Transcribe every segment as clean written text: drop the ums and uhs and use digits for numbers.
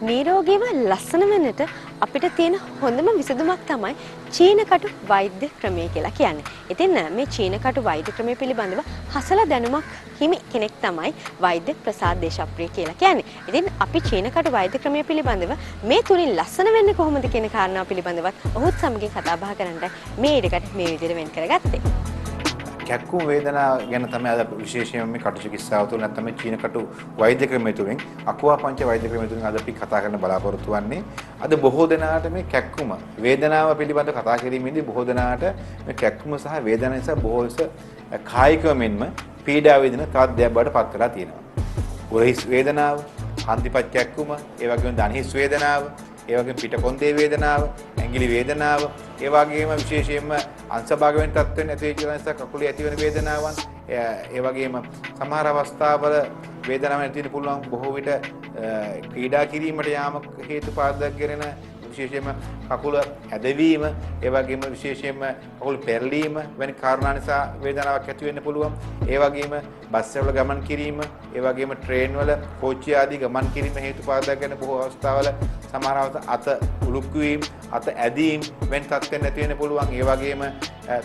නිරෝගීව ලස්සන වෙන්නට අපිට තියෙන හොඳම විසඳුමක් තමයි චීනකටු වෛද්‍ය ක්‍රමය කියලා කියන්නේ. ඉතින් මේ චීනකටු වෛද්‍ය ක්‍රමය පිළිබඳව හසල දැනුමක් හිමි කෙනෙක් තමයි වෛද්‍ය ප්‍රසාද් දේශප්‍රිය කියලා කියන්නේ. ඉතින් අපි චීනකටු වෛද්‍ය ක්‍රමය පිළිබඳව මේ තුලින් ලස්සන වෙන්නේ කොහොමද කියන කාරණාව පිළිබඳවත් ඔහුත් සමගින් කතා බහ කරන්නට මේ ඉඩකට මේ විදිහට වෙන් කරගත්තේ. කැක්කුම් වේදනාව ගැන තමයි අද විශේෂයෙන්ම මේ කටු චිකිත්සාව තුළ නැත්නම් මේ චීන කටු වෛද්‍ය ක්‍රමය තුළින් අකුවා පංච වෛද්‍ය ක්‍රමය තුළින් අද අපි කතා කරන්න බලාපොරොත්තු වෙන්නේ. අද බොහෝ දෙනාට මේ කැක්කුම වේදනාව පිළිබඳව කතා කිරීමේදී බොහෝ දෙනාට මේ කැක්කුම සහ වේදනාව නිසා බොහෝ විට කායිකව මෙන්ම පීඩා වේදන තවත් දෙයක් බවට පත් වෙලා තියෙනවා. උරහිස් වේදනාව, හන්දිපත් කැක්කුම, ඒ වගේම දණහිස් වේදනාව, ඒ වගේම පිටකොන්දේ වේදනාව, ඇඟිලි වේදනාව, ඒ වගේම විශේෂයෙන්ම අංශභාග වෙන තත්ත්වෙන් ඇති වෙන නිසා කකුලේ ඇති වෙන වේදනාවන්, ඒ වගේම සමහර අවස්ථාවල වේදනාවක් ඇති වෙන්න පුළුවන් බොහෝ විට ක්‍රීඩා කිරීමට යාම හේතු පාදක කරන විශේෂයෙන්ම කකුල හැදවීම, ඒ වගේම විශේෂයෙන්ම කකුල පෙරලීම වැනි කාරණා නිසා වේදනාවක් ඇති වෙන්න පුළුවන්. ඒ වගේම බස් වල ගමන් කිරීම, ඒ වගේම ට්‍රේන් වල කෝච්චි ආදී ගමන් කිරීම හේතු පාදක කරන බොහෝ අවස්ථාවල සමහර අත උලුක්කු වීම, අත ඇදීම් වෙන තත්ත්වෙන් ඇති වෙන්න පුළුවන්. ඒ වගේම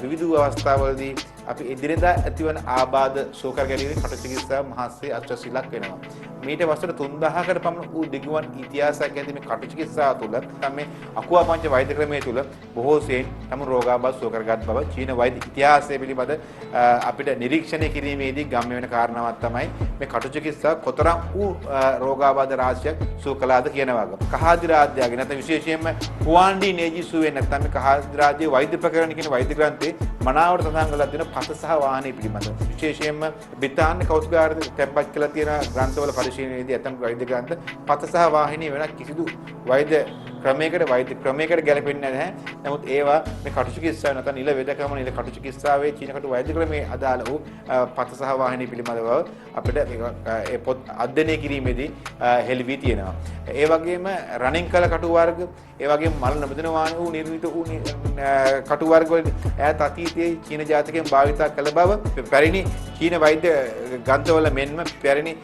විවිධ අවස්ථාවලදී අපි ඉදිරියදා ඇතිවන ආබාධ සෝකර ගැනීමේ කටු චිකිත්සාව මහත්සේ අත්‍යවශ්‍යලක් වෙනවා. මීට වසර 3000කට පමණ වූ දිගුවන් ඉතිහාසයක් ඇති මේ කටු චිකිත්සාව තුළ තමයි අකුවා පංච වෛද්‍ය ක්‍රමයේ තුළ බොහෝ සෙයින් තම රෝගාබාධ සෝකරගත් බව චීන වෛද්‍ය ඉතිහාසය පිළිබඳ අපිට නිරීක්ෂණය කිරීමේදී ගම්‍ය වෙන කාරණාවක් තමයි මේ කටු චිකිත්සාව කොතරම් වූ රෝගාබාධ රාශියක් සුව කළාද කියන වගේ. කහාදි රාජ්‍යයේ නැත්නම් විශේෂයෙන්ම හුවාන්ඩි නේජිසුවේ නැත්නම් මේ කහාදි රාජ්‍යයේ වෛද්‍ය ප්‍රකරණ කියන වෛද්‍ය ග්‍රන්ථයේ මනාවට සඳහන් කරලා තියෙන පත සහ වාහනේ පිළිබඳව. විශේෂයෙන්ම බ්‍රිතාන්‍ය කෞතුකාගාරයේ තැන්පත් කරලා තියෙන ග්‍රන්ථවල පරිශීලනයේදී ඇතම් වෛද්‍ය ග්‍රන්ථ පත සහ වාහිනී වෙනත් කිසිදු වෛද්‍ය ක්‍රමයකට ගැලපෙන්නේ නැහැ. නමුත් ඒවා මේ කටු චිකිත්සාව නැත්නම් නිල වේදකම නිල කටු චිකිත්සාවේ චීන කටු වෛද්‍ය ක්‍රමයේ අදාළ වූ පත සහ වාහිනී පිළිබඳව අපිට ඒ පොත් අධ්‍යයනය කිරීමේදී හෙළි වී තියෙනවා. ඒ වගේම රණින් කළ කටු වර්ග, ඒ වගේම මල නොබදිනවාන වූ නිර්මිත වූ කටු වර්ග වල ඈත අතීතයේ චීන ජාතිකයන් භාවිතා කළ බව පැරණි චීන වෛද්‍ය ග්‍රන්ථවල මෙන්ම පැරණි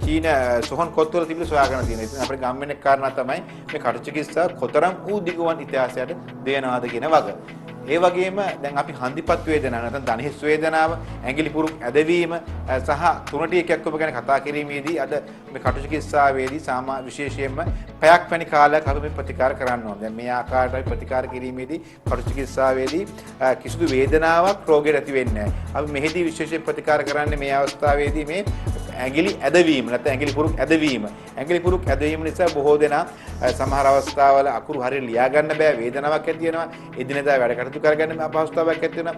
චීන සොහන් කොත්වල තිබිලා සොයාගෙන තියෙනවා. ඉතින් අපේ ගම්මෙන් කාරණා තමයි මේ කටු චිකිත්සාව කොතරම් වූ දිගුවන් ඉතිහාසයට දෙයනවාද කියන වග. ඒ වගේම දැන් අපි හන්දිපත් වේදනාව නැත්නම් දණහිස් වේදනාව, ඇඟිලි පුරුක් ඇදවීම සහ තුනටිය කැක්කුම ගැන කතා කිරීමේදී අද මේ කටු චිකිත්සාවේදී විශේෂයෙන්ම පැයක් වැනි කාලයක් අපි මේ ප්‍රතිකාර කරන්න ඕනේ. දැන් මේ ආකාරයට අපි ප්‍රතිකාර කිරීමේදී කටු චිකිත්සාවේදී කිසිදු වේදනාවක් රෝගයට ඇති වෙන්නේ නැහැ. අපි මෙහිදී විශේෂයෙන් ප්‍රතිකාර කරන්නේ මේ අවස්ථාවේදී මේ ඇඟිලි ඇදවීම නැත්නම් ඇඟිලි පුරුක් ඇදවීම. ඇඟිලි පුරුක් ඇදවීම නිසා බොහෝ දෙනා සමහර අවස්ථාවල අකුරු හරියට ලියා ගන්න බෑ, වේදනාවක් ඇති වෙනවා, එදිනෙදා වැඩ කටයුතු කරගන්න අපහසුතාවයක් ඇති වෙනවා.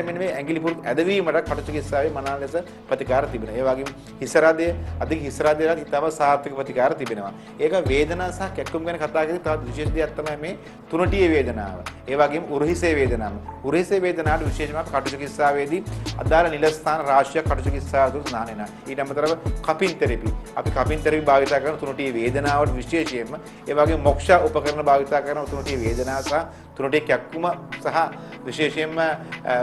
මෙන්න මේ ඇඟිලි පුරුක් ඇදවීමට කටු චිකිත්සාවේ මනාව ලෙස ප්‍රතිකාර තිබෙනවා. ඒ වගේම හිස රදය, අධික හිස රදයට ඉතාම සාර්ථක ප්‍රතිකාර තිබෙනවා. ඒක වේදනාව සහ කැක්කුම් ගැන කතා කරද්දී තවත් විශේෂ දෙයක් තමයි මේ තුනටියේ වේදනාව. ඒ වගේම උරහිසේ වේදනාව. උරහිසේ වේදනාවට විශේෂයෙන්ම කටු චිකිත්සාවේදී අදාළ නිල ස්ථාන රාශියක් කටු චිකිත්සාව තුළ සඳහන් වෙනවා. ඊට අමතරව කපින් තෙරපි. අපි කපින් තෙරපි භාවිත කරන තුනටියේ වේදනාවට විශේෂයෙන්ම ඒ වගේම මොක්ෂ උපකරණ භාවිත කරන තුනටියේ වේදනාව සහ තුනටියේ කැක්කුම සහ විශේෂයෙන්ම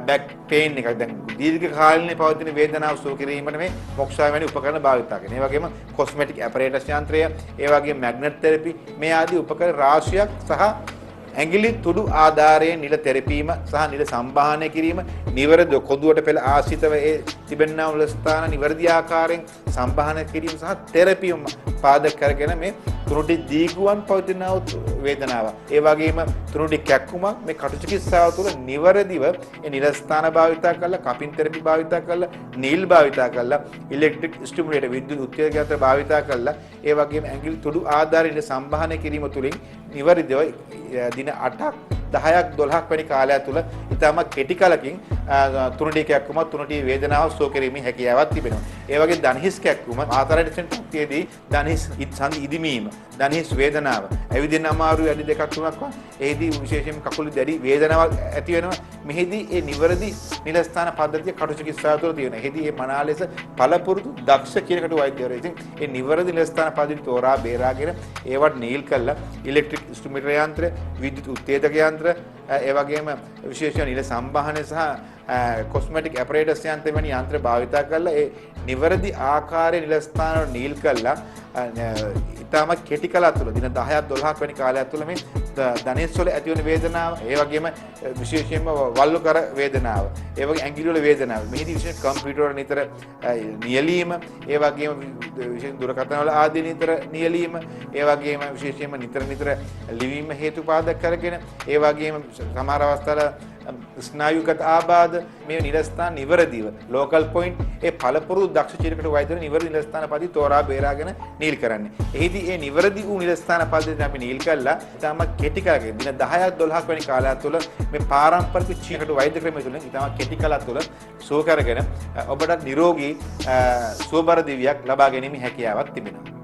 බෑක් පේන් එක දැන් දීර්ඝ කාලින පවතින වේදනාව සුව කිරීමට මේ මොක්ෂා වැනි උපකරණ භාවිත කරනවා. ඒ වගේම කොස්මෙටික් ඇපරේටස් යන්ත්‍රය, ඒ වගේම මැග්නට් තෙරපි මේ ආදී උපකරණ රාශියක් සහ ඇඟිලි තුඩු ආධාරයෙන් නිල තෙරපීම සහ නිල සම්බාහනය කිරීම, නිවැරදි කොඳුවට පෙළ ආශ්‍රිතව ඒ තිබෙනා වූ ස්ථාන නිවැරදි ආකාරයෙන් සම්බාහනය කිරීම සහ තෙරපීම පාදක කරගෙන මේ තුනටි දීගුවන් පවතින වේදනාව. ඒ වගේම තුනටි කැක්කුමක් මේ කටු චිකිත්සාව තුළ නිවැරදිව ඒ නිල ස්ථාන භාවිතා කරලා, කපින් තෙරපි භාවිතා කරලා, නීල් භාවිතා කරලා, ඉලෙක්ට්‍රික් ස්ටිමුලේටර් විද්‍යුත් උත්තේජක යන්ත්‍ර භාවිතා කරලා, ඒ වගේම ඇඟිලි තුඩු ආධාරයෙන් සම්බාහනය කිරීම තුළින් නිවැරදිව දින 8ක් 10ක් 12ක් වැනි කාලය තුළ ඉතාම කෙටි කලකින් තුනටිය කැක්කුම තුනටිය වේදනාව සුව කිරීමේ හැකියාවක් තිබෙනවා. ඒ වගේ දණහිස් කැක්කුම ආතරයිටිස් තත්ත්වයේදී දණහිස් සංදි ඉදිමීම, දණහිස් වේදනාව, ඇවිදින්න අමාරු ඇඩි දෙකක් තුනක් එහිදී විශේෂයෙන්ම කකුල දැඩි වේදනාවක් ඇති වෙනවා. මෙහිදී ඒ නිවැරදි නිලස්ථාන පද්ධතිය කටු චිකිත්සාව තුළ තියෙනවා. එහිදී මේ මනා ලෙස පළපුරුදු දක්ෂ කියනකට වෛද්‍යවරු ඉතින් ඒ නිවැරදි නිලස්ථාන පද්ධතිය තෝරා බේරාගෙන ඒවට නීල් කළා ඉලෙක්ට්‍රික් ස්ටිමුලේටර් යන්ත්‍ර, විද්‍යුත් උත්තේජක යන්ත්‍ර, ඒ වගේම විශේෂ නිල සම්බාහනය සහ කොස්මෙටික් ඇපරේටස් යන්ත්‍ර වැනි යන්ත්‍ර භාවිත කරලා ඒ නිවැරදි ආකාරයේ නිල ස්ථාන වල නීල් කළා ඉතාම කෙටි කාලයක් තුළ දින 10ක් 12ක් වැනි කාලයක් තුළ මේ ධනෙස් වල ඇතිවන වේදනාව, ඒ වගේම විශේෂයෙන්ම වල්ලු කර වේදනාව, ඒ වගේ ඇඟිලි වල වේදනාව, මෙහිදී විශේෂ කම්පියුටර් වල නිතර නියැලීම, ඒ වගේම විශේෂ දුරකථන වල ආදී නිතර නියැලීම, ඒ වගේම විශේෂයෙන්ම නිතර ලිවීම හේතු පාදක කරගෙන, ඒ වගේම සමහර අවස්ථාවල ස්නායුගත ආබාධ, මේ නිරස්ථාන නිවරදිව ලෝකල් පොයින්ට් ඒ පළපුරුදු දක්ෂ චිරකට වෛද්‍යවරු නිවරදි නිරස්ථාන පද්ධතිය තෝරා බේරාගෙන නීල් කරන්නේ. එහිදී ඒ නිවරදි වූ නිරස්ථාන පද්ධතිය අපි නීල් කළා. ඉතාම කෙටි කාලයක දින 10ක් 12ක් වැනි කාලයක් තුළ මේ පාරම්පරික චිරකට වෛද්‍ය ක්‍රමය තුළ ඉතාම කෙටි කාලයක් තුළ සුව කරගෙන ඔබට නිරෝගී සුවබර දිවියක් ලබා ගැනීම හැකියාවක් තිබෙනවා.